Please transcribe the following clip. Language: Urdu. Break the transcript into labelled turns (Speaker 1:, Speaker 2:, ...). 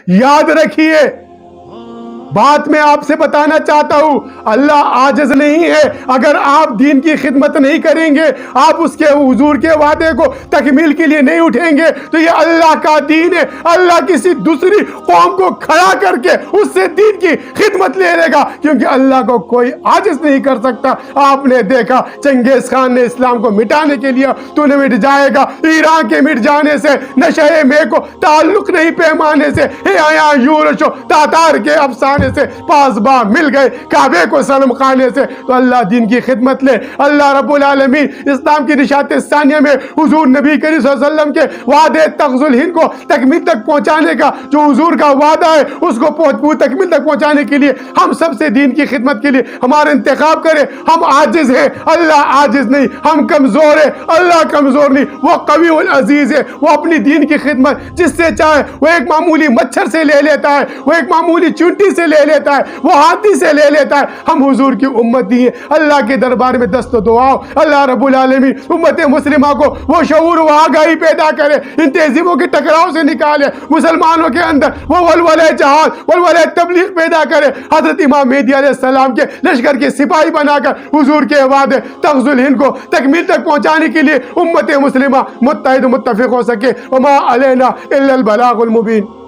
Speaker 1: یاد رکھیے، بات میں آپ سے بتانا چاہتا ہوں، اللہ عاجز نہیں ہے۔ اگر آپ دین کی خدمت نہیں کریں گے، آپ اس کے حضور کے وعدے کو تکمیل کے لیے نہیں اٹھیں گے، تو یہ اللہ کا دین ہے۔ اللہ کسی دوسری قوم کو کھڑا کر کے اس سے دین کی خدمت لے لے گا، کیونکہ اللہ کو کوئی عاجز نہیں کر سکتا۔ آپ نے دیکھا چنگیز خان نے اسلام کو مٹانے کے لیے، تو نے مٹ جائے گا۔ ایران کے مٹ جانے سے، نشہ میں کو تعلق نہیں پیمانے سے، یورش و تاتار کے افسانے سے پاسباں مل گئے، کعبے کو سلم خانے سے۔ تو اللہ دین کی خدمت لے۔ اللہ رب العالمین اسلام کی نشاط ثانیہ میں حضور نبی کریم صلی اللہ علیہ وسلم کے وعدے تغز الہند کو تکمیل تک پہنچانے کا جو حضور کا وعدہ ہے، اس کو تکمیل تک پہنچانے کے لیے ہم سب سے دین کی خدمت کے لیے ہمارا انتخاب کرے۔ ہم عاجز ہیں، اللہ عاجز نہیں۔ ہم کمزور ہیں، اللہ کمزور نہیں۔ وہ قوی العزیز ہے، وہ اپنی دین کی خدمت جس سے چاہے، وہ ایک معمولی مچھر سے لے لیتا ہے، وہ ایک معمولی چونٹی سے لے لیتا ہے، وہ ہاتھی سے لے لیتا ہے۔ ہم حضور کی امتی ہیں، اللہ کے دربار میں دست و دعا، اللہ رب العالمین امت مسلمہ کو وہ شعور و آگاہی پیدا کرے، ان تہذیبوں کے ٹکراؤ سے نکالے، مسلمانوں کے اندر وہ ولولہ جہاد، ولولہ تبلیغ پیدا کرے، حضرت امام مہدی علیہ السلام کے لشکر کے سپاہی بنا کر حضور کے وعدے تغز الہند کو تکمیل تک پہنچانے کے لیے امت مسلمہ متحد و متفق ہو سکے۔ وما علینا الا البلاغ المبین۔